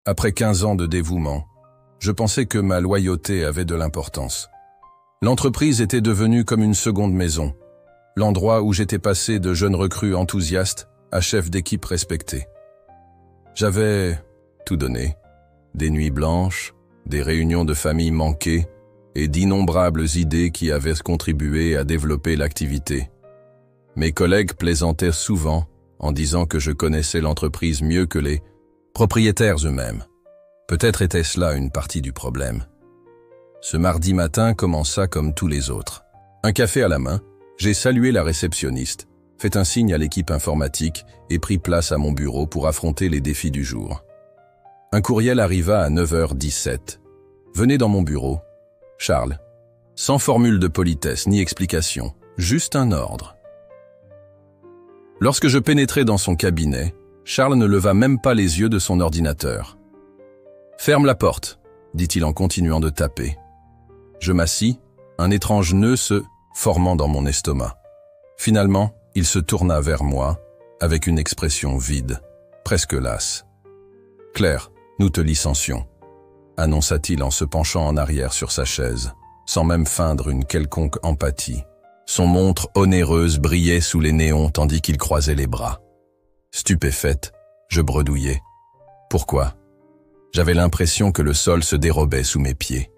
Après 15 ans de dévouement, je pensais que ma loyauté avait de l'importance. L'entreprise était devenue comme une seconde maison, l'endroit où j'étais passé de jeune recrue enthousiaste à chef d'équipe respecté. J'avais tout donné, des nuits blanches, des réunions de famille manquées et d'innombrables idées qui avaient contribué à développer l'activité. Mes collègues plaisantaient souvent en disant que je connaissais l'entreprise mieux que les propriétaires eux-mêmes. Peut-être était-ce là une partie du problème. Ce mardi matin commença comme tous les autres. Un café à la main, j'ai salué la réceptionniste, fait un signe à l'équipe informatique et pris place à mon bureau pour affronter les défis du jour. Un courriel arriva à 9h17. Venez dans mon bureau. Charles. Sans formule de politesse ni explication, juste un ordre. Lorsque je pénétrai dans son cabinet, Charles ne leva même pas les yeux de son ordinateur. « Ferme la porte », dit-il en continuant de taper. Je m'assis, un étrange nœud se formant dans mon estomac. Finalement, il se tourna vers moi, avec une expression vide, presque lasse. « Claire, nous te licencions », annonça-t-il en se penchant en arrière sur sa chaise, sans même feindre une quelconque empathie. Son montre onéreuse brillait sous les néons tandis qu'il croisait les bras. Stupéfaite, je bredouillais. Pourquoi ? J'avais l'impression que le sol se dérobait sous mes pieds.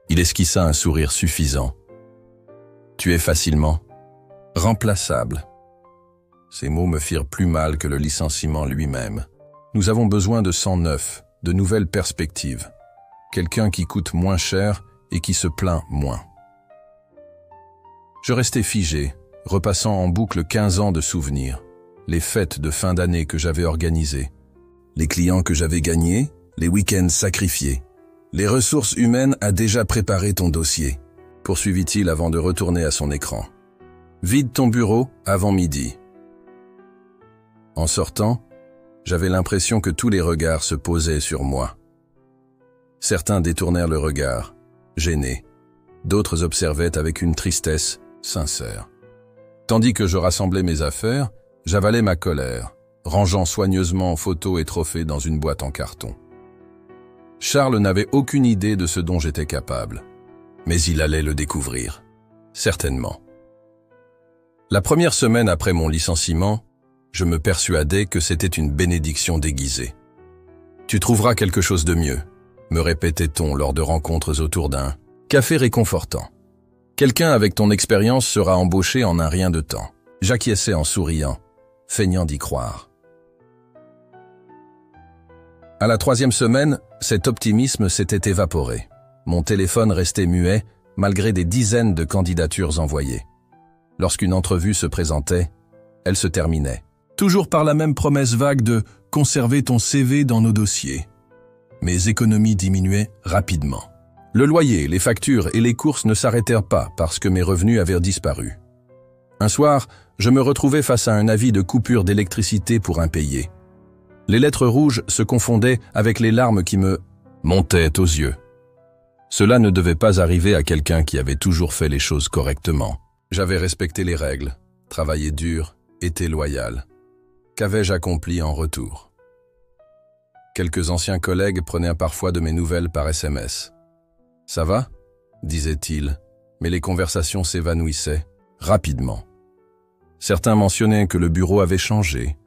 Il esquissa un sourire suffisant. Tu es facilement remplaçable. Ces mots me firent plus mal que le licenciement lui-même. Nous avons besoin de sang neuf, de nouvelles perspectives. Quelqu'un qui coûte moins cher et qui se plaint moins. Je restais figé, repassant en boucle 15 ans de souvenirs, les fêtes de fin d'année que j'avais organisées, les clients que j'avais gagnés, les week-ends sacrifiés. Les ressources humaines a déjà préparé ton dossier, poursuivit-il avant de retourner à son écran. Vide ton bureau avant midi. En sortant, j'avais l'impression que tous les regards se posaient sur moi. Certains détournèrent le regard, gênés. D'autres observaient avec une tristesse sincère. Tandis que je rassemblais mes affaires, j'avalais ma colère, rangeant soigneusement photos et trophées dans une boîte en carton. Charles n'avait aucune idée de ce dont j'étais capable, mais il allait le découvrir, certainement. La première semaine après mon licenciement, je me persuadais que c'était une bénédiction déguisée. « Tu trouveras quelque chose de mieux », me répétait-on lors de rencontres autour d'un café réconfortant. « Quelqu'un avec ton expérience sera embauché en un rien de temps. » J'acquiesçais en souriant, feignant d'y croire. À la 3e semaine, cet optimisme s'était évaporé. Mon téléphone restait muet, malgré des dizaines de candidatures envoyées. Lorsqu'une entrevue se présentait, elle se terminait. Toujours par la même promesse vague de « conserver ton CV dans nos dossiers ». Mes économies diminuaient rapidement. Le loyer, les factures et les courses ne s'arrêtèrent pas parce que mes revenus avaient disparu. Un soir, je me retrouvais face à un avis de coupure d'électricité pour impayé. Les lettres rouges se confondaient avec les larmes qui me montaient aux yeux. Cela ne devait pas arriver à quelqu'un qui avait toujours fait les choses correctement. J'avais respecté les règles, travaillé dur, été loyal. Qu'avais-je accompli en retour? Quelques anciens collègues prenaient parfois de mes nouvelles par SMS. « Ça va ?» disaient-ils, mais les conversations s'évanouissaient rapidement. Certains mentionnaient que le bureau avait changé,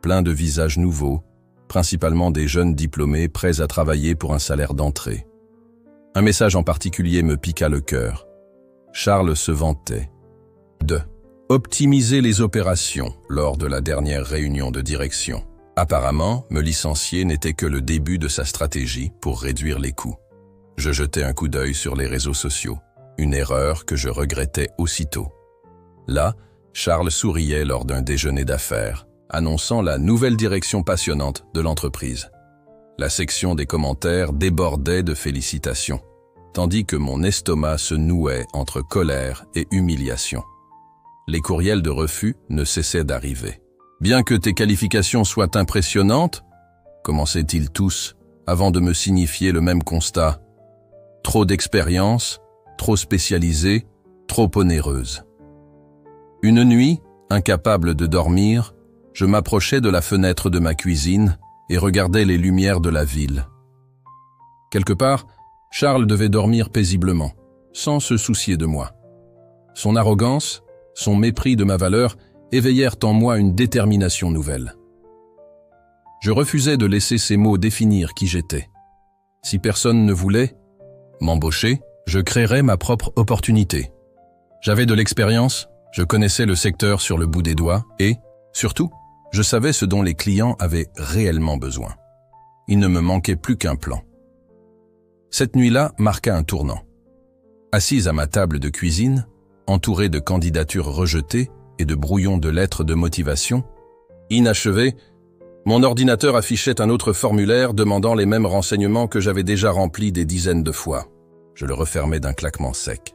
plein de visages nouveaux, principalement des jeunes diplômés prêts à travailler pour un salaire d'entrée. Un message en particulier me piqua le cœur. Charles se vantait de optimiser les opérations lors de la dernière réunion de direction. Apparemment, me licencier n'était que le début de sa stratégie pour réduire les coûts. Je jetai un coup d'œil sur les réseaux sociaux, une erreur que je regrettais aussitôt. Là, Charles souriait lors d'un déjeuner d'affaires, annonçant la nouvelle direction passionnante de l'entreprise. La section des commentaires débordait de félicitations, tandis que mon estomac se nouait entre colère et humiliation. Les courriels de refus ne cessaient d'arriver. « Bien que tes qualifications soient impressionnantes », commençaient-ils tous, avant de me signifier le même constat. Trop d'expérience, trop spécialisée, trop onéreuse. Une nuit, incapable de dormir, je m'approchai de la fenêtre de ma cuisine et regardait les lumières de la ville. Quelque part, Charles devait dormir paisiblement, sans se soucier de moi. Son arrogance, son mépris de ma valeur éveillèrent en moi une détermination nouvelle. Je refusais de laisser ces mots définir qui j'étais. Si personne ne voulait m'embaucher, je créerais ma propre opportunité. J'avais de l'expérience, je connaissais le secteur sur le bout des doigts et, surtout, je savais ce dont les clients avaient réellement besoin. Il ne me manquait plus qu'un plan. Cette nuit-là marqua un tournant. Assise à ma table de cuisine, entourée de candidatures rejetées et de brouillons de lettres de motivation, inachevé, mon ordinateur affichait un autre formulaire demandant les mêmes renseignements que j'avais déjà remplis des dizaines de fois. Je le refermai d'un claquement sec.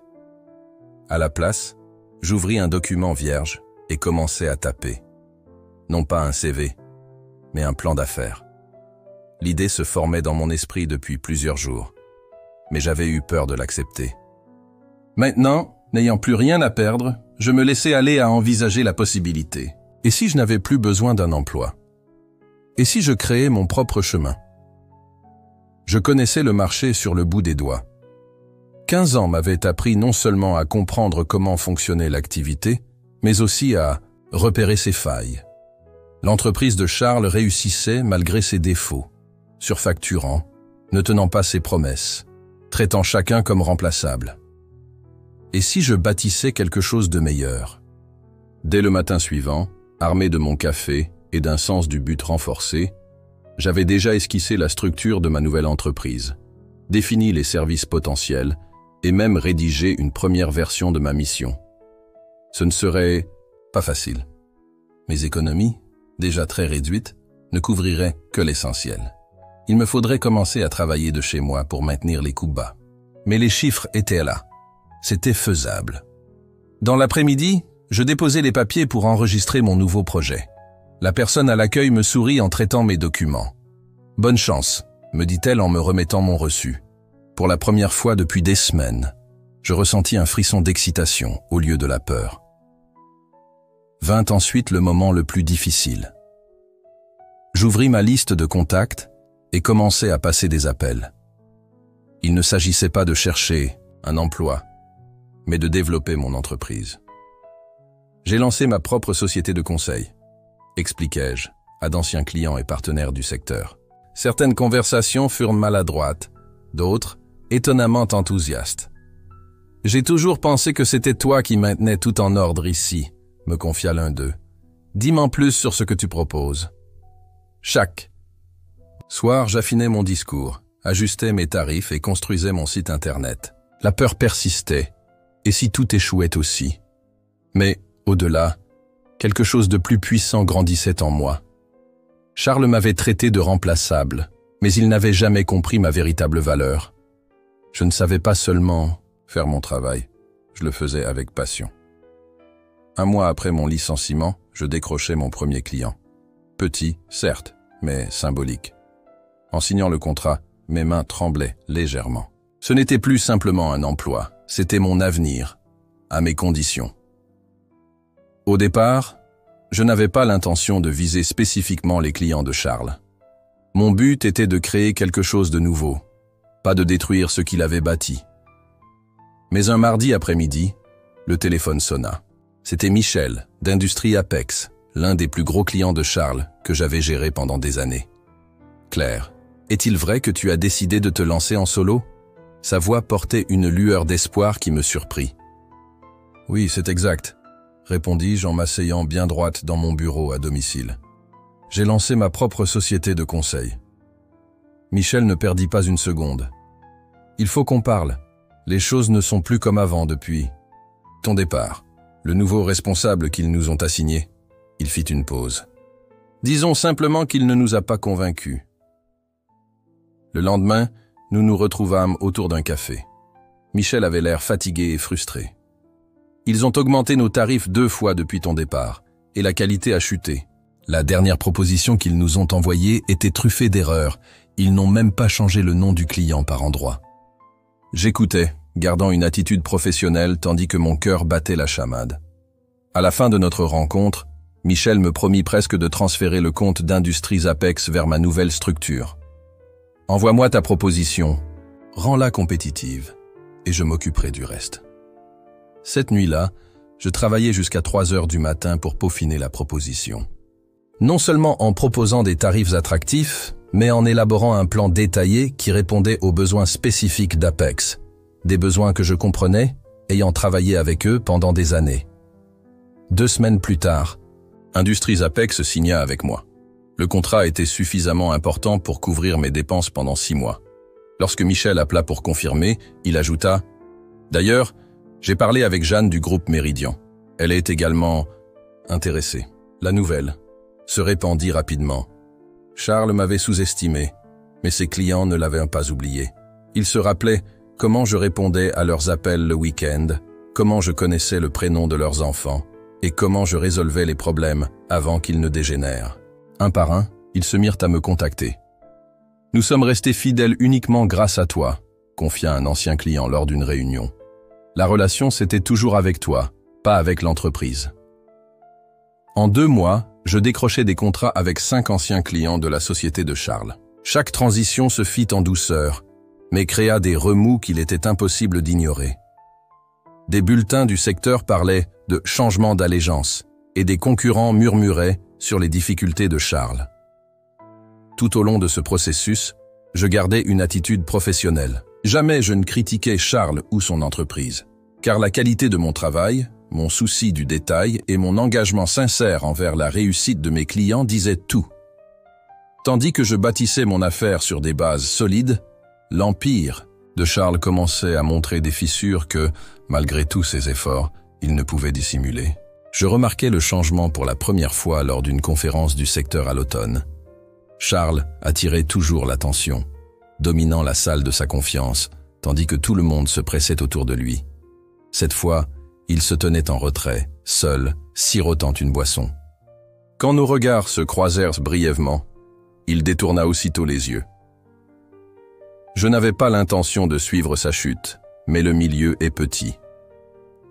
À la place, j'ouvris un document vierge et commençai à taper. Non pas un CV, mais un plan d'affaires. L'idée se formait dans mon esprit depuis plusieurs jours, mais j'avais eu peur de l'accepter. Maintenant, n'ayant plus rien à perdre, je me laissais aller à envisager la possibilité. Et si je n'avais plus besoin d'un emploi? Et si je créais mon propre chemin? Je connaissais le marché sur le bout des doigts. 15 ans m'avaient appris non seulement à comprendre comment fonctionnait l'activité, mais aussi à repérer ses failles. L'entreprise de Charles réussissait malgré ses défauts, surfacturant, ne tenant pas ses promesses, traitant chacun comme remplaçable. Et si je bâtissais quelque chose de meilleur? Dès le matin suivant, armé de mon café et d'un sens du but renforcé, j'avais déjà esquissé la structure de ma nouvelle entreprise, défini les services potentiels et même rédigé une première version de ma mission. Ce ne serait pas facile. Mes économies, déjà très réduites, ne couvriraient que l'essentiel. Il me faudrait commencer à travailler de chez moi pour maintenir les coûts bas. Mais les chiffres étaient là. C'était faisable. Dans l'après-midi, je déposais les papiers pour enregistrer mon nouveau projet. La personne à l'accueil me sourit en traitant mes documents. « Bonne chance », me dit-elle en me remettant mon reçu. Pour la première fois depuis des semaines, je ressentis un frisson d'excitation au lieu de la peur. Vint ensuite le moment le plus difficile. J'ouvris ma liste de contacts et commençai à passer des appels. Il ne s'agissait pas de chercher un emploi, mais de développer mon entreprise. J'ai lancé ma propre société de conseil, expliquai-je, à d'anciens clients et partenaires du secteur. Certaines conversations furent maladroites, d'autres étonnamment enthousiastes. « J'ai toujours pensé que c'était toi qui maintenais tout en ordre ici », me confia l'un d'eux. « Dis-m'en plus sur ce que tu proposes. » Chaque soir, j'affinais mon discours, ajustais mes tarifs et construisais mon site internet. La peur persistait, et si tout échouait aussi. Mais, au-delà, quelque chose de plus puissant grandissait en moi. Charles m'avait traité de remplaçable, mais il n'avait jamais compris ma véritable valeur. Je ne savais pas seulement faire mon travail, je le faisais avec passion. Un mois après mon licenciement, je décrochai mon premier client. Petit, certes, mais symbolique. En signant le contrat, mes mains tremblaient légèrement. Ce n'était plus simplement un emploi, c'était mon avenir, à mes conditions. Au départ, je n'avais pas l'intention de viser spécifiquement les clients de Charles. Mon but était de créer quelque chose de nouveau, pas de détruire ce qu'il avait bâti. Mais un mardi après-midi, le téléphone sonna. C'était Michel, d'Industrie Apex, l'un des plus gros clients de Charles que j'avais géré pendant des années. « Claire, est-il vrai que tu as décidé de te lancer en solo ?» Sa voix portait une lueur d'espoir qui me surprit. « Oui, c'est exact », répondis-je en m'asseyant bien droite dans mon bureau à domicile. « J'ai lancé ma propre société de conseil. » Michel ne perdit pas une seconde. « Il faut qu'on parle. Les choses ne sont plus comme avant depuis ton départ. Le nouveau responsable qu'ils nous ont assigné. » Il fit une pause. « Disons simplement qu'il ne nous a pas convaincus. » Le lendemain, nous nous retrouvâmes autour d'un café. Michel avait l'air fatigué et frustré. « Ils ont augmenté nos tarifs 2 fois depuis ton départ, et la qualité a chuté. La dernière proposition qu'ils nous ont envoyée était truffée d'erreurs. Ils n'ont même pas changé le nom du client par endroit. » J'écoutais, gardant une attitude professionnelle tandis que mon cœur battait la chamade. À la fin de notre rencontre, Michel me promit presque de transférer le compte d'Industries Apex vers ma nouvelle structure. Envoie-moi ta proposition, rends-la compétitive, et je m'occuperai du reste. Cette nuit-là, je travaillais jusqu'à 3 heures du matin pour peaufiner la proposition. Non seulement en proposant des tarifs attractifs, mais en élaborant un plan détaillé qui répondait aux besoins spécifiques d'Apex, des besoins que je comprenais, ayant travaillé avec eux pendant des années. 2 semaines plus tard, Industries Apex signa avec moi. Le contrat était suffisamment important pour couvrir mes dépenses pendant 6 mois. Lorsque Michel appela pour confirmer, il ajouta « D'ailleurs, j'ai parlé avec Jeanne du groupe Méridian. Elle est également intéressée. » La nouvelle se répandit rapidement. Charles m'avait sous-estimé, mais ses clients ne l'avaient pas oublié. Ils se rappelaient comment je répondais à leurs appels le week-end, comment je connaissais le prénom de leurs enfants, et comment je résolvais les problèmes avant qu'ils ne dégénèrent. Un par un, ils se mirent à me contacter. « Nous sommes restés fidèles uniquement grâce à toi », confia un ancien client lors d'une réunion. « La relation, c'était toujours avec toi, pas avec l'entreprise. » En 2 mois, je décrochais des contrats avec 5 anciens clients de la société de Charles. Chaque transition se fit en douceur, mais créa des remous qu'il était impossible d'ignorer. Des bulletins du secteur parlaient de changement d'allégeance et des concurrents murmuraient sur les difficultés de Charles. Tout au long de ce processus, je gardais une attitude professionnelle. Jamais je ne critiquais Charles ou son entreprise, car la qualité de mon travail, mon souci du détail et mon engagement sincère envers la réussite de mes clients disaient tout. Tandis que je bâtissais mon affaire sur des bases solides, l'empire de Charles commençait à montrer des fissures que, malgré tous ses efforts, il ne pouvait dissimuler. Je remarquais le changement pour la première fois lors d'une conférence du secteur à l'automne. Charles attirait toujours l'attention, dominant la salle de sa confiance, tandis que tout le monde se pressait autour de lui. Cette fois, il se tenait en retrait, seul, sirotant une boisson. Quand nos regards se croisèrent brièvement, il détourna aussitôt les yeux. Je n'avais pas l'intention de suivre sa chute, mais le milieu est petit.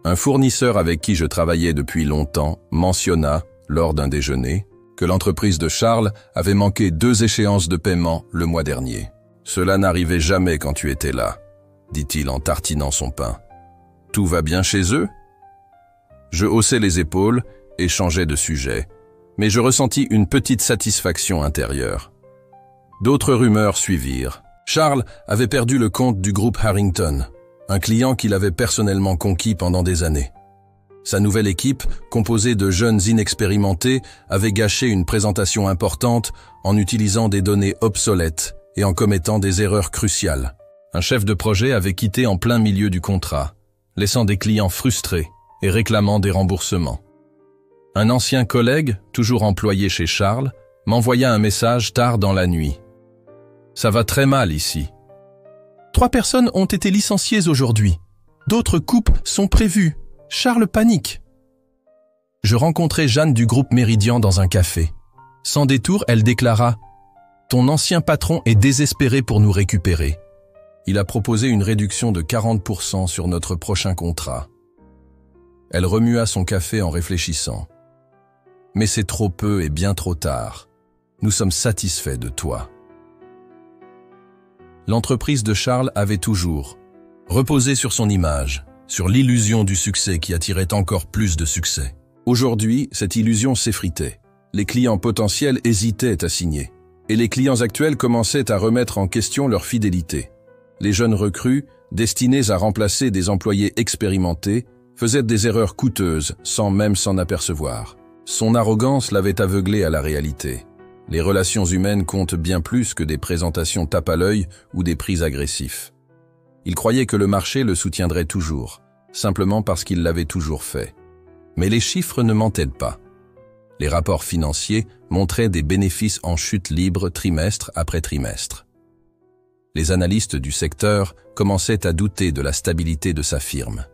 Un fournisseur avec qui je travaillais depuis longtemps mentionna, lors d'un déjeuner, que l'entreprise de Charles avait manqué 2 échéances de paiement le mois dernier. « Cela n'arrivait jamais quand tu étais là », dit-il en tartinant son pain. « Tout va bien chez eux ?» Je haussai les épaules et changeai de sujet, mais je ressentis une petite satisfaction intérieure. D'autres rumeurs suivirent. Charles avait perdu le compte du groupe Harrington, un client qu'il avait personnellement conquis pendant des années. Sa nouvelle équipe, composée de jeunes inexpérimentés, avait gâché une présentation importante en utilisant des données obsolètes et en commettant des erreurs cruciales. Un chef de projet avait quitté en plein milieu du contrat, laissant des clients frustrés et réclamant des remboursements. Un ancien collègue, toujours employé chez Charles, m'envoya un message tard dans la nuit. « Ça va très mal ici. 3 personnes ont été licenciées aujourd'hui. D'autres coupes sont prévues. Charles panique. » Je rencontrai Jeanne du groupe Méridian dans un café. Sans détour, elle déclara « Ton ancien patron est désespéré pour nous récupérer. Il a proposé une réduction de 40% sur notre prochain contrat. » Elle remua son café en réfléchissant. « Mais c'est trop peu et bien trop tard. Nous sommes satisfaits de toi. » L'entreprise de Charles avait toujours reposé sur son image, sur l'illusion du succès qui attirait encore plus de succès. Aujourd'hui, cette illusion s'effritait. Les clients potentiels hésitaient à signer, et les clients actuels commençaient à remettre en question leur fidélité. Les jeunes recrues, destinés à remplacer des employés expérimentés, faisaient des erreurs coûteuses sans même s'en apercevoir. Son arrogance l'avait aveuglé à la réalité. Les relations humaines comptent bien plus que des présentations tape à l'œil ou des prix agressifs. Il croyait que le marché le soutiendrait toujours, simplement parce qu'il l'avait toujours fait. Mais les chiffres ne mentaient pas. Les rapports financiers montraient des bénéfices en chute libre trimestre après trimestre. Les analystes du secteur commençaient à douter de la stabilité de sa firme.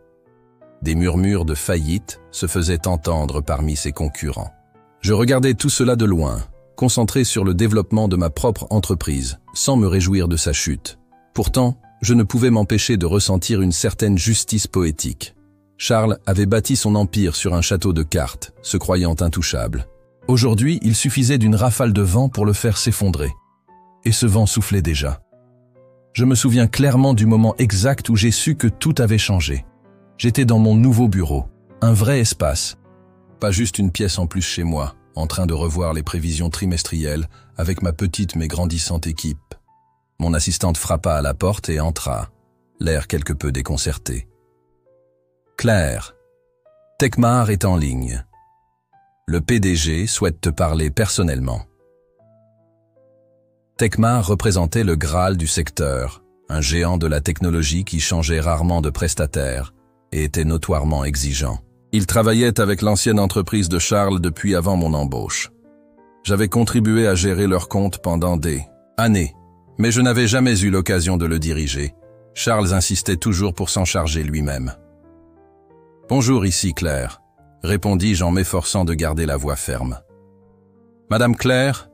Des murmures de faillite se faisaient entendre parmi ses concurrents. Je regardais tout cela de loin, concentré sur le développement de ma propre entreprise, sans me réjouir de sa chute. Pourtant, je ne pouvais m'empêcher de ressentir une certaine justice poétique. Charles avait bâti son empire sur un château de cartes, se croyant intouchable. Aujourd'hui, il suffisait d'une rafale de vent pour le faire s'effondrer. Et ce vent soufflait déjà. Je me souviens clairement du moment exact où j'ai su que tout avait changé. J'étais dans mon nouveau bureau, un vrai espace. Pas juste une pièce en plus chez moi, en train de revoir les prévisions trimestrielles avec ma petite mais grandissante équipe. Mon assistante frappa à la porte et entra, l'air quelque peu déconcerté. « Claire, Techmar est en ligne. Le PDG souhaite te parler personnellement. » Techmar représentait le Graal du secteur, un géant de la technologie qui changeait rarement de prestataire et était notoirement exigeant. Il travaillait avec l'ancienne entreprise de Charles depuis avant mon embauche. J'avais contribué à gérer leur compte pendant des années, mais je n'avais jamais eu l'occasion de le diriger. Charles insistait toujours pour s'en charger lui-même. « Bonjour, ici Claire », répondis-je en m'efforçant de garder la voix ferme. « Madame Claire,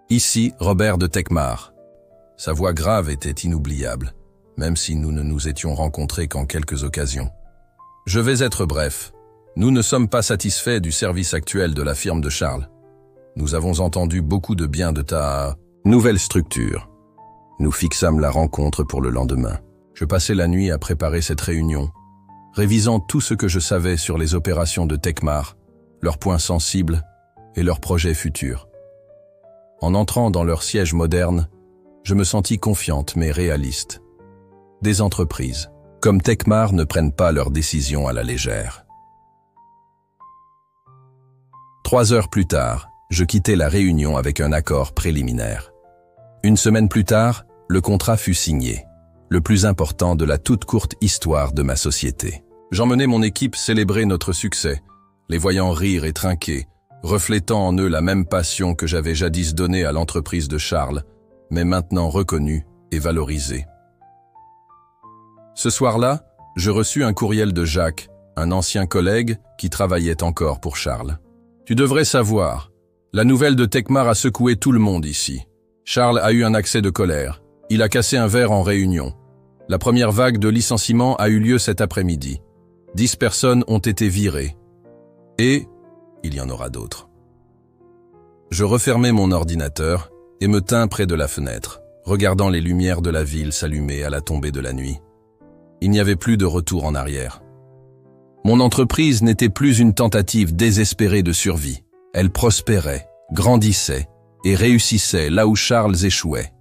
ici Robert de Techmar. » Sa voix grave était inoubliable, même si nous ne nous étions rencontrés qu'en quelques occasions. « Je vais être bref. Nous ne sommes pas satisfaits du service actuel de la firme de Charles. Nous avons entendu beaucoup de bien de ta nouvelle structure. » Nous fixâmes la rencontre pour le lendemain. Je passai la nuit à préparer cette réunion, révisant tout ce que je savais sur les opérations de Techmar, leurs points sensibles et leurs projets futurs. En entrant dans leur siège moderne, je me sentis confiante mais réaliste. Des entreprises, comme Techmar, ne prennent pas leurs décisions à la légère. 3 heures plus tard, je quittai la réunion avec un accord préliminaire. Une semaine plus tard, le contrat fut signé, le plus important de la toute courte histoire de ma société. J'emmenai mon équipe célébrer notre succès, les voyant rire et trinquer, reflétant en eux la même passion que j'avais jadis donnée à l'entreprise de Charles, mais maintenant reconnue et valorisée. Ce soir-là, je reçus un courriel de Jacques, un ancien collègue qui travaillait encore pour Charles. « Tu devrais savoir, la nouvelle de Techmar a secoué tout le monde ici. Charles a eu un accès de colère. Il a cassé un verre en réunion. La première vague de licenciements a eu lieu cet après-midi. 10 personnes ont été virées. Et il y en aura d'autres. » Je refermai mon ordinateur et me tins près de la fenêtre, regardant les lumières de la ville s'allumer à la tombée de la nuit. Il n'y avait plus de retour en arrière. Mon entreprise n'était plus une tentative désespérée de survie. Elle prospérait, grandissait et réussissait là où Charles échouait.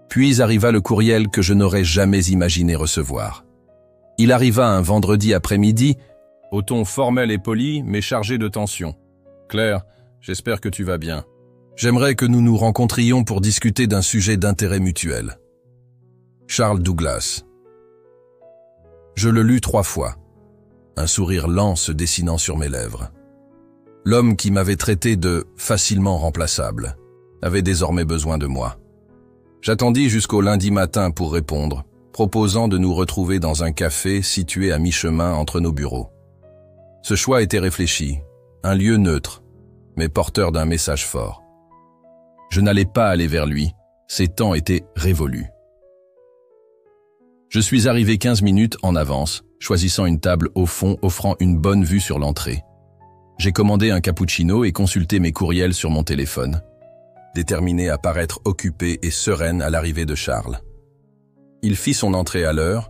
Puis arriva le courriel que je n'aurais jamais imaginé recevoir. Il arriva un vendredi après-midi, au ton formel et poli, mais chargé de tension. « Claire, j'espère que tu vas bien. J'aimerais que nous nous rencontrions pour discuter d'un sujet d'intérêt mutuel. Charles Douglas. » Je le lus 3 fois, un sourire lent se dessinant sur mes lèvres. L'homme qui m'avait traité de facilement remplaçable avait désormais besoin de moi. J'attendis jusqu'au lundi matin pour répondre, proposant de nous retrouver dans un café situé à mi-chemin entre nos bureaux. Ce choix était réfléchi, un lieu neutre, mais porteur d'un message fort. Je n'allais pas aller vers lui, ses temps étaient révolus. Je suis arrivé 15 minutes en avance, choisissant une table au fond offrant une bonne vue sur l'entrée. J'ai commandé un cappuccino et consulté mes courriels sur mon téléphone, déterminé à paraître occupée et sereine à l'arrivée de Charles. Il fit son entrée à l'heure,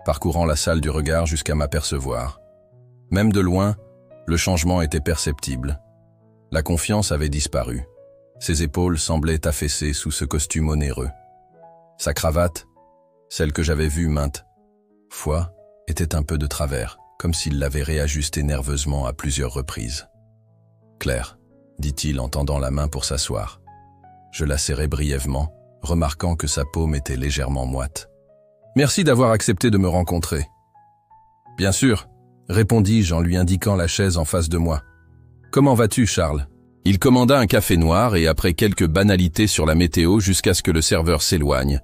parcourant la salle du regard jusqu'à m'apercevoir. Même de loin, le changement était perceptible. La confiance avait disparu. Ses épaules semblaient affaissées sous ce costume onéreux. Sa cravate, celle que j'avais vue maintes fois, était un peu de travers, comme s'il l'avait réajustée nerveusement à plusieurs reprises. « Claire », dit-il en tendant la main pour s'asseoir. Je la serrai brièvement, remarquant que sa paume était légèrement moite. « Merci d'avoir accepté de me rencontrer. »« Bien sûr », répondis-je en lui indiquant la chaise en face de moi. « Comment vas-tu, Charles ?» Il commanda un café noir et après quelques banalités sur la météo jusqu'à ce que le serveur s'éloigne,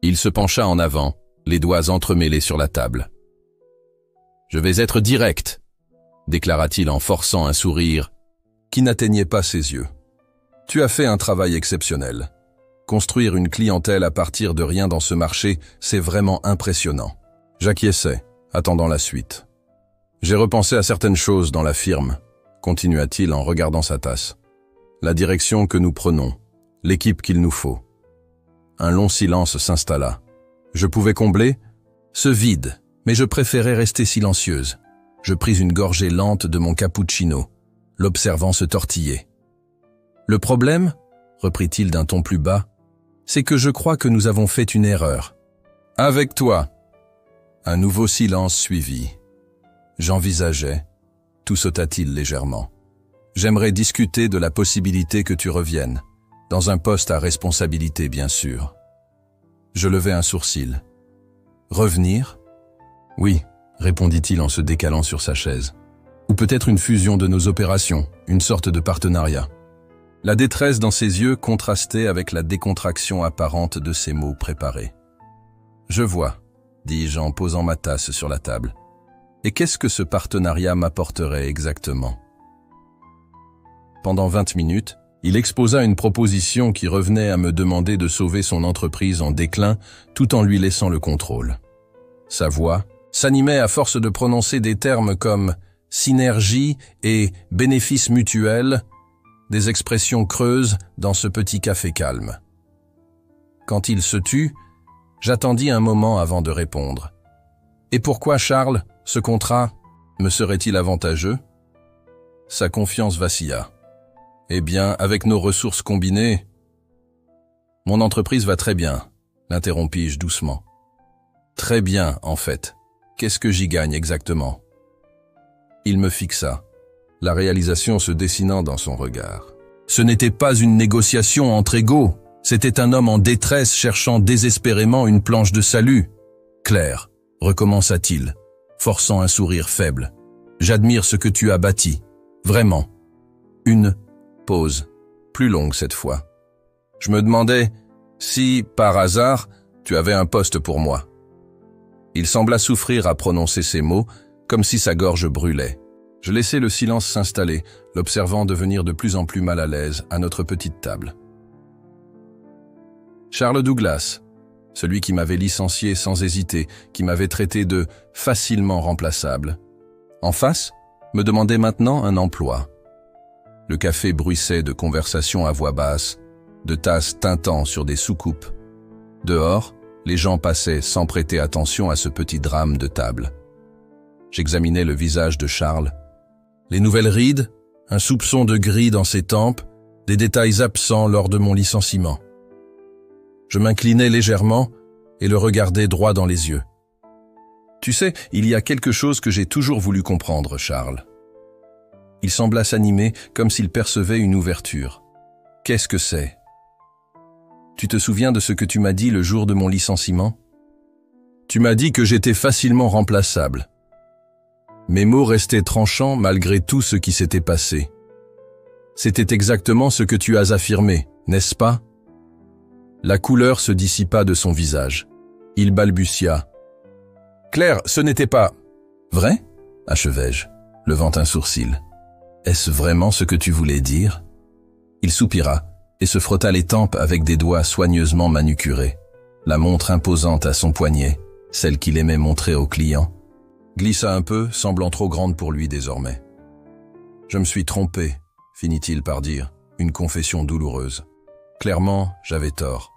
il se pencha en avant, les doigts entremêlés sur la table. « Je vais être direct », déclara-t-il en forçant un sourire qui n'atteignait pas ses yeux. « Tu as fait un travail exceptionnel. Construire une clientèle à partir de rien dans ce marché, c'est vraiment impressionnant. » J'acquiesçai, attendant la suite. « J'ai repensé à certaines choses dans la firme », continua-t-il en regardant sa tasse. la direction que nous prenons, l'équipe qu'il nous faut. Un long silence s'installa. Je pouvais combler ce vide, mais je préférais rester silencieuse. Je pris une gorgée lente de mon cappuccino, l'observant se tortiller. « Le problème, reprit-il d'un ton plus bas, c'est que je crois que nous avons fait une erreur. Avec toi. » Un nouveau silence suivit. J'envisageais. Tout sauta-t-il légèrement. « J'aimerais discuter de la possibilité que tu reviennes, dans un poste à responsabilité, bien sûr. » Je levai un sourcil. « Revenir ? » ?»« Oui, » répondit-il en se décalant sur sa chaise. « Ou peut-être une fusion de nos opérations, une sorte de partenariat. » La détresse dans ses yeux contrastait avec la décontraction apparente de ses mots préparés. « Je vois, » dis-je en posant ma tasse sur la table. « Et qu'est-ce que ce partenariat m'apporterait exactement ?» Pendant 20 minutes, il exposa une proposition qui revenait à me demander de sauver son entreprise en déclin tout en lui laissant le contrôle. Sa voix s'animait à force de prononcer des termes comme « synergie » et « bénéfice mutuel », des expressions creuses dans ce petit café calme. Quand il se tut, j'attendis un moment avant de répondre. « Et pourquoi, Charles, ce contrat me serait-il avantageux ?» Sa confiance vacilla. « Eh bien, avec nos ressources combinées… » « Mon entreprise va très bien, » l'interrompis-je doucement. « Très bien, en fait. Qu'est-ce que j'y gagne exactement ?» Il me fixa, la réalisation se dessinant dans son regard. Ce n'était pas une négociation entre égaux, c'était un homme en détresse cherchant désespérément une planche de salut. « Claire, » recommença-t-il, forçant un sourire faible, « j'admire ce que tu as bâti, vraiment. » Une pause, plus longue cette fois. Je me demandais si, par hasard, tu avais un poste pour moi. Il sembla souffrir à prononcer ces mots, comme si sa gorge brûlait. Je laissai le silence s'installer, l'observant devenir de plus en plus mal à l'aise à notre petite table. Charles Douglas, celui qui m'avait licencié sans hésiter, qui m'avait traité de facilement remplaçable. En face, me demandait maintenant un emploi. Le café bruissait de conversations à voix basse, de tasses tintant sur des soucoupes. Dehors, les gens passaient sans prêter attention à ce petit drame de table. J'examinais le visage de Charles. Les nouvelles rides, un soupçon de gris dans ses tempes, des détails absents lors de mon licenciement. Je m'inclinai légèrement et le regardai droit dans les yeux. « Tu sais, il y a quelque chose que j'ai toujours voulu comprendre, Charles. » Il sembla s'animer comme s'il percevait une ouverture. « Qu'est-ce que c'est ? Tu te souviens de ce que tu m'as dit le jour de mon licenciement ? Tu m'as dit que j'étais facilement remplaçable. Mes mots restaient tranchants malgré tout ce qui s'était passé. C'était exactement ce que tu as affirmé, n'est-ce pas ? La couleur se dissipa de son visage. Il balbutia. « Claire, ce n'était pas… »« Vrai ?» achevai-je, levant un sourcil. « Est-ce vraiment ce que tu voulais dire ?» Il soupira et se frotta les tempes avec des doigts soigneusement manucurés. La montre imposante à son poignet, celle qu'il aimait montrer aux clients, glissa un peu, semblant trop grande pour lui désormais. « Je me suis trompé, » finit-il par dire, une confession douloureuse. Clairement, j'avais tort.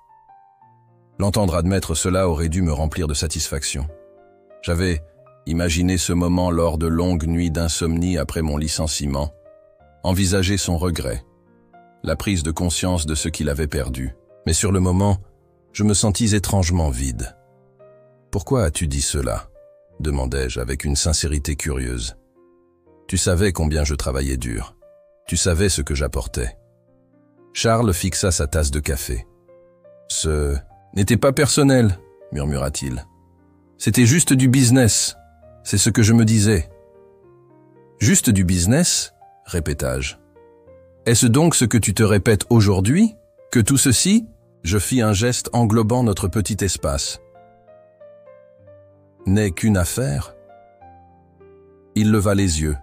L'entendre admettre cela aurait dû me remplir de satisfaction. J'avais imaginé ce moment lors de longues nuits d'insomnie après mon licenciement, envisagé son regret, la prise de conscience de ce qu'il avait perdu. Mais sur le moment, je me sentis étrangement vide. « Pourquoi as-tu dit cela ?» demandai-je avec une sincérité curieuse. « Tu savais combien je travaillais dur. Tu savais ce que j'apportais. » Charles fixa sa tasse de café. « Ce n'était pas personnel, » murmura-t-il. « C'était juste du business. C'est ce que je me disais. »« Juste du business ?» répétai-je. « Est-ce donc ce que tu te répètes aujourd'hui? Que tout ceci ?» Je fis un geste englobant notre petit espace. « N'est qu'une affaire ?» Il leva les yeux,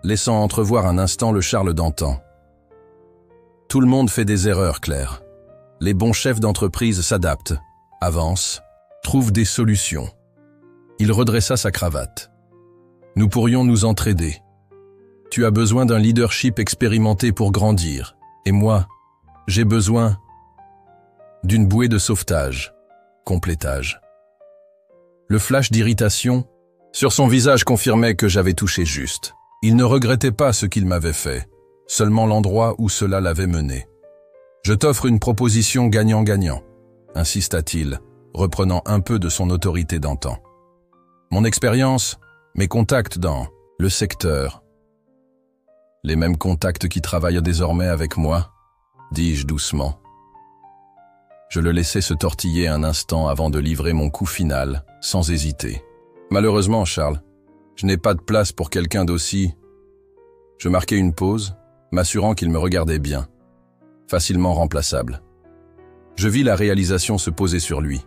laissant entrevoir un instant le Charles d'antan. « Tout le monde fait des erreurs, Claire. Les bons chefs d'entreprise s'adaptent, avancent, trouvent des solutions. » Il redressa sa cravate. « Nous pourrions nous entraider. Tu as besoin d'un leadership expérimenté pour grandir. Et moi, j'ai besoin d'une bouée de sauvetage, complétage. Le flash d'irritation sur son visage confirmait que j'avais touché juste. Il ne regrettait pas ce qu'il m'avait fait, seulement l'endroit où cela l'avait mené. « Je t'offre une proposition gagnant-gagnant », insista-t-il, reprenant un peu de son autorité d'antan. Mon expérience, mes contacts dans le secteur. Les mêmes contacts qui travaillent désormais avec moi, dis-je doucement. Je le laissai se tortiller un instant avant de livrer mon coup final, sans hésiter. Malheureusement, Charles, je n'ai pas de place pour quelqu'un d'aussi... Je marquai une pause, m'assurant qu'il me regardait bien. Facilement remplaçable. Je vis la réalisation se poser sur lui.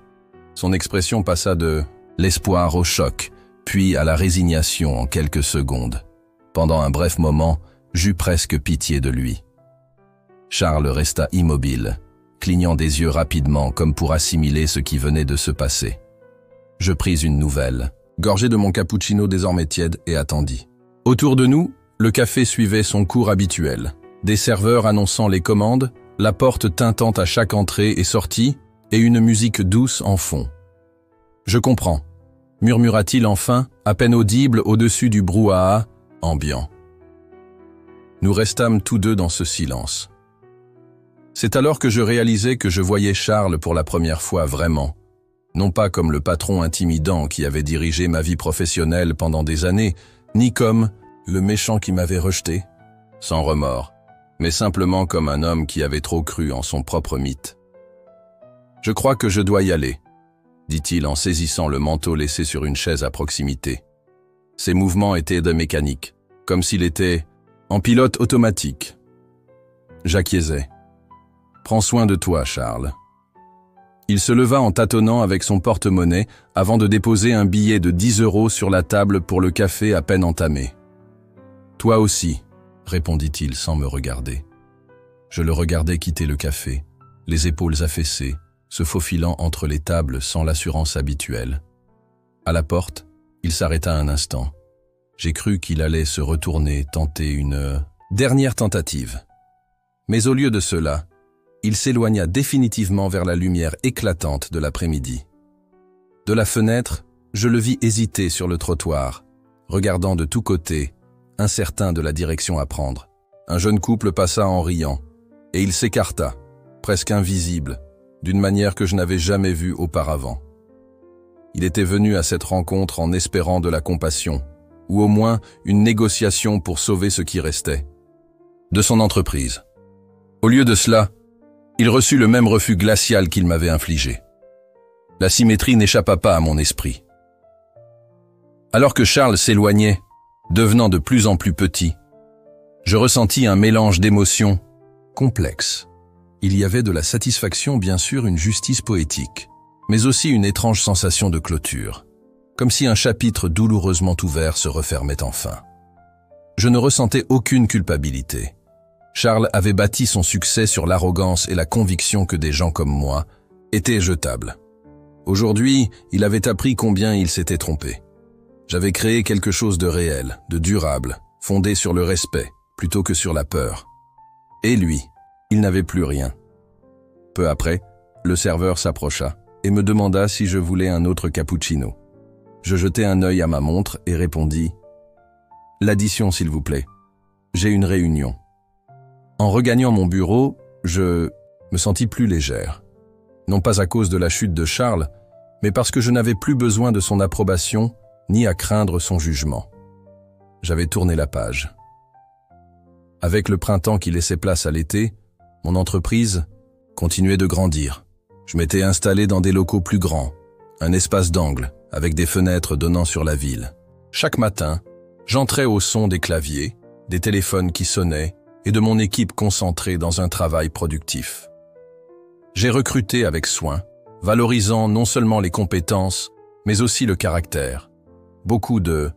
Son expression passa de l'espoir au choc, puis à la résignation en quelques secondes. Pendant un bref moment, j'eus presque pitié de lui. Charles resta immobile, clignant des yeux rapidement comme pour assimiler ce qui venait de se passer. Je pris une nouvelle, gorgé de mon cappuccino désormais tiède et attendis. Autour de nous, le café suivait son cours habituel. Des serveurs annonçant les commandes, la porte tintant à chaque entrée et sortie, et une musique douce en fond. « Je comprends », murmura-t-il enfin, à peine audible au-dessus du brouhaha ambiant. Nous restâmes tous deux dans ce silence. C'est alors que je réalisai que je voyais Charles pour la première fois vraiment, non pas comme le patron intimidant qui avait dirigé ma vie professionnelle pendant des années, ni comme le méchant qui m'avait rejeté, sans remords, mais simplement comme un homme qui avait trop cru en son propre mythe. « Je crois que je dois y aller », dit-il en saisissant le manteau laissé sur une chaise à proximité. Ses mouvements étaient de mécanique, comme s'il était en pilote automatique. J'acquiesçai. « Prends soin de toi, Charles. » Il se leva en tâtonnant avec son porte-monnaie avant de déposer un billet de 10 € sur la table pour le café à peine entamé. « Toi aussi, » répondit-il sans me regarder. Je le regardais quitter le café, les épaules affaissées, se faufilant entre les tables sans l'assurance habituelle. À la porte, il s'arrêta un instant. J'ai cru qu'il allait se retourner, tenter une dernière tentative. Mais au lieu de cela, il s'éloigna définitivement vers la lumière éclatante de l'après-midi. De la fenêtre, je le vis hésiter sur le trottoir, regardant de tous côtés, incertain de la direction à prendre. Un jeune couple passa en riant, et il s'écarta, presque invisible, d'une manière que je n'avais jamais vue auparavant. Il était venu à cette rencontre en espérant de la compassion, ou au moins une négociation pour sauver ce qui restait de son entreprise. Au lieu de cela, il reçut le même refus glacial qu'il m'avait infligé. La symétrie n'échappa pas à mon esprit. Alors que Charles s'éloignait, devenant de plus en plus petit, je ressentis un mélange d'émotions complexes. Il y avait de la satisfaction, bien sûr, une justice poétique, mais aussi une étrange sensation de clôture, comme si un chapitre douloureusement ouvert se refermait enfin. Je ne ressentais aucune culpabilité. Charles avait bâti son succès sur l'arrogance et la conviction que des gens comme moi étaient jetables. Aujourd'hui, il avait appris combien il s'était trompé. J'avais créé quelque chose de réel, de durable, fondé sur le respect, plutôt que sur la peur. Et lui, il n'avait plus rien. Peu après, le serveur s'approcha et me demanda si je voulais un autre cappuccino. Je jetai un œil à ma montre et répondis « L'addition, s'il vous plaît. J'ai une réunion. » En regagnant mon bureau, je me sentis plus légère. Non pas à cause de la chute de Charles, mais parce que je n'avais plus besoin de son approbation ni à craindre son jugement. J'avais tourné la page. Avec le printemps qui laissait place à l'été, mon entreprise continuait de grandir. Je m'étais installé dans des locaux plus grands, un espace d'angle, avec des fenêtres donnant sur la ville. Chaque matin, j'entrais au son des claviers, des téléphones qui sonnaient et de mon équipe concentrée dans un travail productif. J'ai recruté avec soin, valorisant non seulement les compétences, mais aussi le caractère. Beaucoup de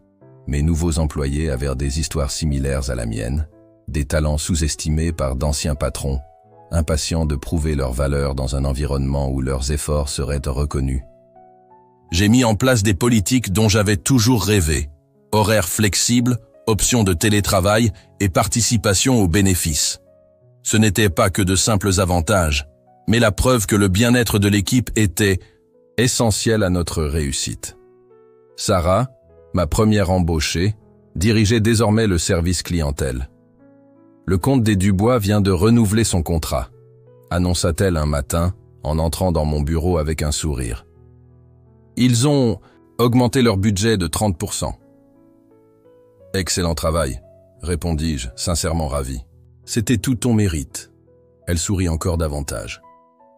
mes nouveaux employés avaient des histoires similaires à la mienne, des talents sous-estimés par d'anciens patrons, impatients de prouver leur valeur dans un environnement où leurs efforts seraient reconnus. J'ai mis en place des politiques dont j'avais toujours rêvé, horaires flexibles, options de télétravail et participation aux bénéfices. Ce n'était pas que de simples avantages, mais la preuve que le bien-être de l'équipe était essentiel à notre réussite. Sarah, ma première embauchée, dirigeait désormais le service clientèle. Le comte des Dubois vient de renouveler son contrat, annonça-t-elle un matin en entrant dans mon bureau avec un sourire. Ils ont augmenté leur budget de 30%. Excellent travail, répondis-je, sincèrement ravi. C'était tout ton mérite. Elle sourit encore davantage.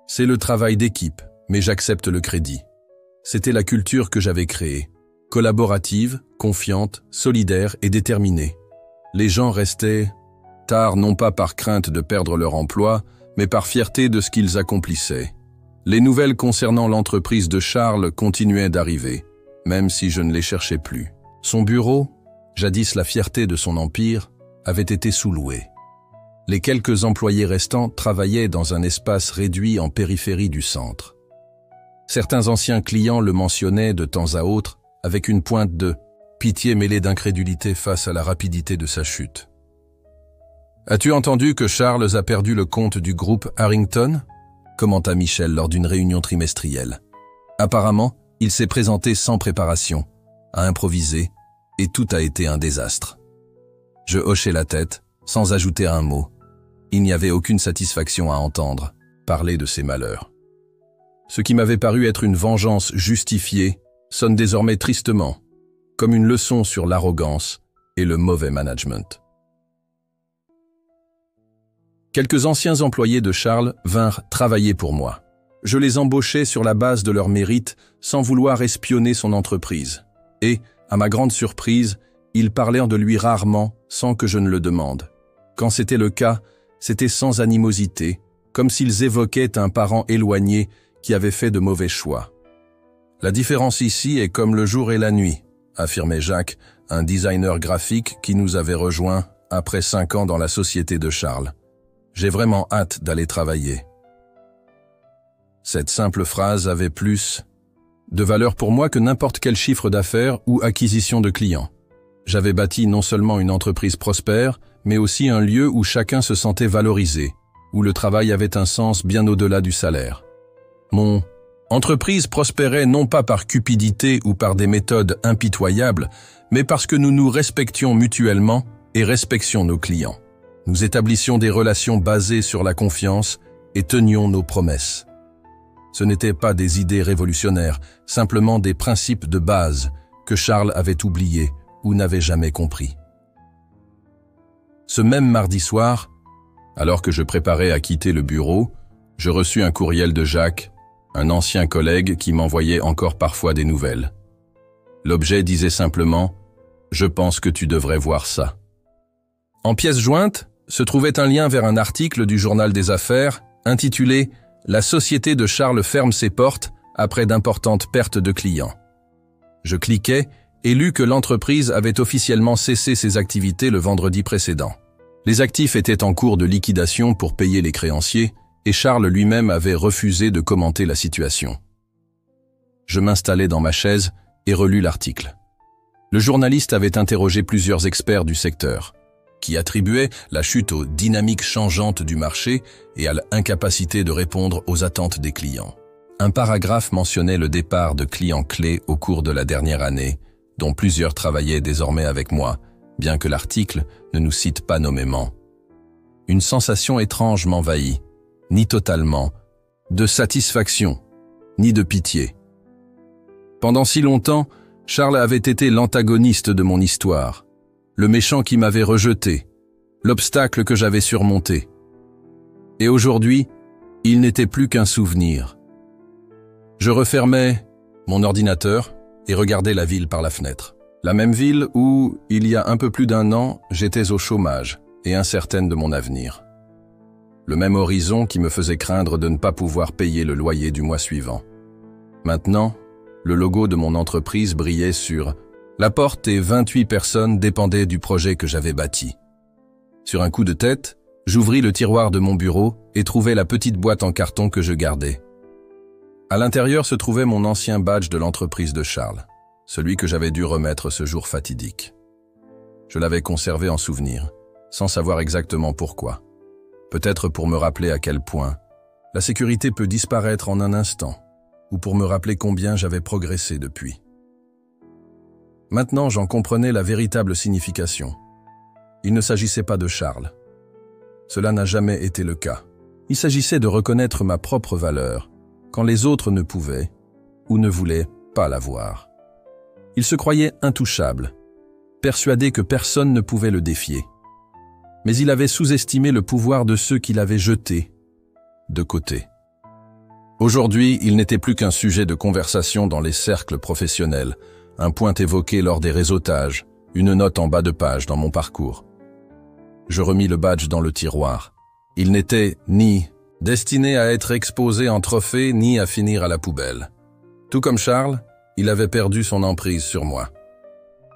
C'est le travail d'équipe, mais j'accepte le crédit. C'était la culture que j'avais créée. Collaborative, confiante, solidaire et déterminée. Les gens restaient tard non pas par crainte de perdre leur emploi, mais par fierté de ce qu'ils accomplissaient. Les nouvelles concernant l'entreprise de Charles continuaient d'arriver, même si je ne les cherchais plus. Son bureau, jadis la fierté de son empire, avait été sous-loué. Les quelques employés restants travaillaient dans un espace réduit en périphérie du centre. Certains anciens clients le mentionnaient de temps à autre avec une pointe de pitié mêlée d'incrédulité face à la rapidité de sa chute. « As-tu entendu que Charles a perdu le compte du groupe Harrington ?» commenta Michel lors d'une réunion trimestrielle. Apparemment, il s'est présenté sans préparation, a improvisé, et tout a été un désastre. Je hochai la tête, sans ajouter un mot. Il n'y avait aucune satisfaction à entendre parler de ses malheurs. Ce qui m'avait paru être une vengeance justifiée sonne désormais tristement, comme une leçon sur l'arrogance et le mauvais management. Quelques anciens employés de Charles vinrent travailler pour moi. Je les embauchais sur la base de leur mérite sans vouloir espionner son entreprise. Et, à ma grande surprise, ils parlèrent de lui rarement sans que je ne le demande. Quand c'était le cas, c'était sans animosité, comme s'ils évoquaient un parent éloigné qui avait fait de mauvais choix. La différence ici est comme le jour et la nuit, affirmait Jacques, un designer graphique qui nous avait rejoints après 5 ans dans la société de Charles. J'ai vraiment hâte d'aller travailler. Cette simple phrase avait plus de valeur pour moi que n'importe quel chiffre d'affaires ou acquisition de clients. J'avais bâti non seulement une entreprise prospère, mais aussi un lieu où chacun se sentait valorisé, où le travail avait un sens bien au-delà du salaire. Mon entreprise prospérait non pas par cupidité ou par des méthodes impitoyables, mais parce que nous nous respections mutuellement et respections nos clients. Nous établissions des relations basées sur la confiance et tenions nos promesses. Ce n'étaient pas des idées révolutionnaires, simplement des principes de base que Charles avait oubliés ou n'avait jamais compris. Ce même mardi soir, alors que je préparais à quitter le bureau, je reçus un courriel de Jacques, un ancien collègue qui m'envoyait encore parfois des nouvelles. L'objet disait simplement « Je pense que tu devrais voir ça ». En pièce jointe se trouvait un lien vers un article du Journal des Affaires intitulé « La société de Charles ferme ses portes après d'importantes pertes de clients ». Je cliquai et lus que l'entreprise avait officiellement cessé ses activités le vendredi précédent. Les actifs étaient en cours de liquidation pour payer les créanciers et Charles lui-même avait refusé de commenter la situation. Je m'installai dans ma chaise et relus l'article. Le journaliste avait interrogé plusieurs experts du secteur, qui attribuaient la chute aux dynamiques changeantes du marché et à l'incapacité de répondre aux attentes des clients. Un paragraphe mentionnait le départ de clients clés au cours de la dernière année, dont plusieurs travaillaient désormais avec moi, bien que l'article ne nous cite pas nommément. Une sensation étrange m'envahit, ni totalement, de satisfaction, ni de pitié. Pendant si longtemps, Charles avait été l'antagoniste de mon histoire, le méchant qui m'avait rejeté, l'obstacle que j'avais surmonté. Et aujourd'hui, il n'était plus qu'un souvenir. Je refermais mon ordinateur et regardais la ville par la fenêtre. La même ville où, il y a un peu plus d'1 an, j'étais au chômage et incertaine de mon avenir. Le même horizon qui me faisait craindre de ne pas pouvoir payer le loyer du mois suivant. Maintenant, le logo de mon entreprise brillait sur la porte et 28 personnes dépendaient du projet que j'avais bâti. Sur un coup de tête, j'ouvris le tiroir de mon bureau et trouvai la petite boîte en carton que je gardais. À l'intérieur se trouvait mon ancien badge de l'entreprise de Charles, celui que j'avais dû remettre ce jour fatidique. Je l'avais conservé en souvenir, sans savoir exactement pourquoi. Peut-être pour me rappeler à quel point la sécurité peut disparaître en un instant, ou pour me rappeler combien j'avais progressé depuis. Maintenant, j'en comprenais la véritable signification. Il ne s'agissait pas de Charles. Cela n'a jamais été le cas. Il s'agissait de reconnaître ma propre valeur, quand les autres ne pouvaient ou ne voulaient pas la voir. Il se croyait intouchable, persuadé que personne ne pouvait le défier. Mais il avait sous-estimé le pouvoir de ceux qui l'avaient jeté de côté. Aujourd'hui, il n'était plus qu'un sujet de conversation dans les cercles professionnels, un point évoqué lors des réseautages, une note en bas de page dans mon parcours. Je remis le badge dans le tiroir. Il n'était ni destiné à être exposé en trophée, ni à finir à la poubelle. Tout comme Charles, il avait perdu son emprise sur moi.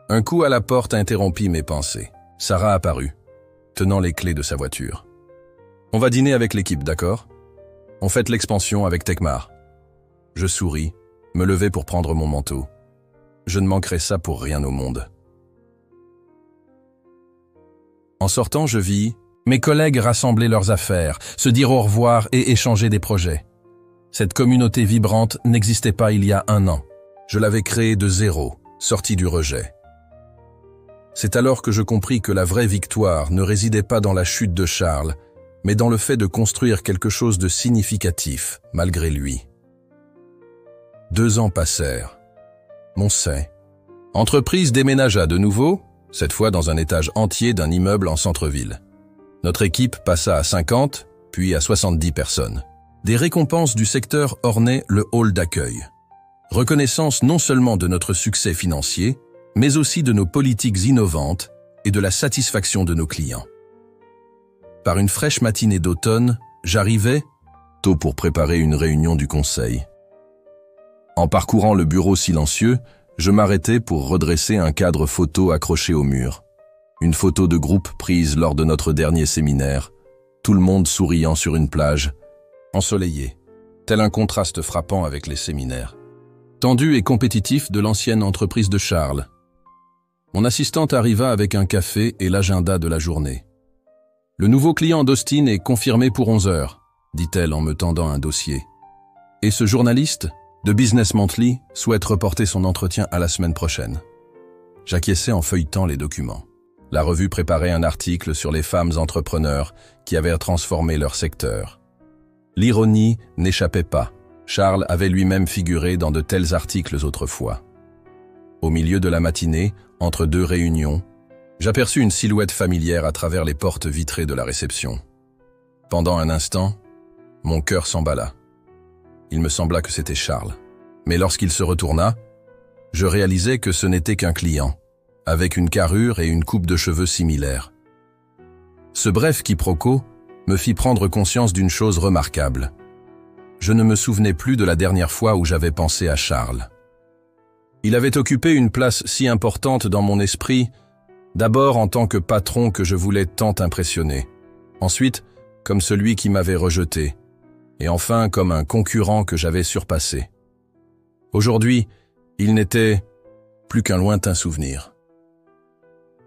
Un coup à la porte interrompit mes pensées. Sarah apparut, tenant les clés de sa voiture. « On va dîner avec l'équipe, d'accord ? On fête l'expansion avec Tecmar. » Je souris, me levai pour prendre mon manteau. Je ne manquerais ça pour rien au monde. En sortant, je vis mes collègues rassembler leurs affaires, se dire au revoir et échanger des projets. Cette communauté vibrante n'existait pas il y a 1 an. Je l'avais créée de zéro, sortie du rejet. C'est alors que je compris que la vraie victoire ne résidait pas dans la chute de Charles, mais dans le fait de construire quelque chose de significatif, malgré lui. 2 ans passèrent. Moncey. Entreprise déménagea de nouveau, cette fois dans un étage entier d'un immeuble en centre-ville. Notre équipe passa à 50, puis à 70 personnes. Des récompenses du secteur ornaient le hall d'accueil. Reconnaissance non seulement de notre succès financier, mais aussi de nos politiques innovantes et de la satisfaction de nos clients. Par une fraîche matinée d'automne, j'arrivais, tôt pour préparer une réunion du conseil. En parcourant le bureau silencieux, je m'arrêtais pour redresser un cadre photo accroché au mur. Une photo de groupe prise lors de notre dernier séminaire, tout le monde souriant sur une plage, ensoleillée, tel un contraste frappant avec les séminaires. Tendu et compétitif de l'ancienne entreprise de Charles. Mon assistante arriva avec un café et l'agenda de la journée. « Le nouveau client d'Austin est confirmé pour 11 heures, dit-elle en me tendant un dossier. Et ce journaliste, de Business Monthly, souhaite reporter son entretien à la semaine prochaine. » J'acquiesçais en feuilletant les documents. La revue préparait un article sur les femmes entrepreneurs qui avaient transformé leur secteur. L'ironie n'échappait pas. Charles avait lui-même figuré dans de tels articles autrefois. Au milieu de la matinée, entre 2 réunions, j'aperçus une silhouette familière à travers les portes vitrées de la réception. Pendant un instant, mon cœur s'emballa. Il me sembla que c'était Charles. Mais lorsqu'il se retourna, je réalisai que ce n'était qu'un client, avec une carrure et une coupe de cheveux similaires. Ce bref quiproquo me fit prendre conscience d'une chose remarquable. Je ne me souvenais plus de la dernière fois où j'avais pensé à Charles. Il avait occupé une place si importante dans mon esprit, d'abord en tant que patron que je voulais tant impressionner, ensuite comme celui qui m'avait rejeté, et enfin comme un concurrent que j'avais surpassé. Aujourd'hui, il n'était plus qu'un lointain souvenir.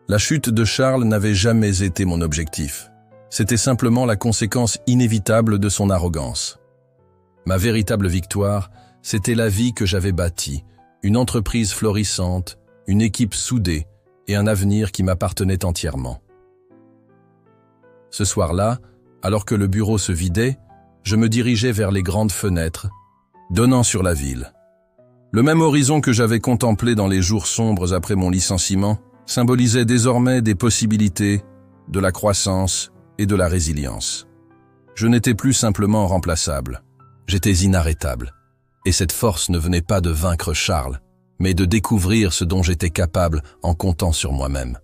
La chute de Charles n'avait jamais été mon objectif. C'était simplement la conséquence inévitable de son arrogance. Ma véritable victoire, c'était la vie que j'avais bâtie, une entreprise florissante, une équipe soudée et un avenir qui m'appartenait entièrement. Ce soir-là, alors que le bureau se vidait, je me dirigeais vers les grandes fenêtres, donnant sur la ville. Le même horizon que j'avais contemplé dans les jours sombres après mon licenciement symbolisait désormais des possibilités, de la croissance et de la résilience. Je n'étais plus simplement remplaçable, j'étais inarrêtable. Et cette force ne venait pas de vaincre Charles, mais de découvrir ce dont j'étais capable en comptant sur moi-même.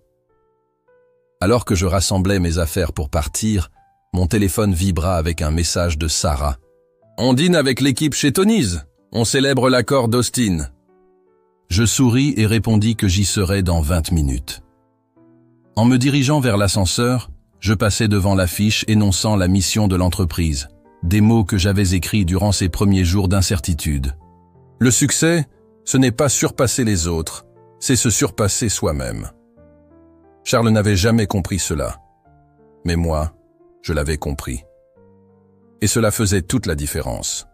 Alors que je rassemblais mes affaires pour partir, mon téléphone vibra avec un message de Sarah. « On dîne avec l'équipe chez Tony's. On célèbre l'accord d'Austin. » Je souris et répondis que j'y serais dans 20 minutes. En me dirigeant vers l'ascenseur, je passais devant l'affiche énonçant la mission de l'entreprise, des mots que j'avais écrits durant ces premiers jours d'incertitude. Le succès, ce n'est pas surpasser les autres, c'est se surpasser soi-même. Charles n'avait jamais compris cela. Mais moi, Je l'avais compris. Et cela faisait toute la différence.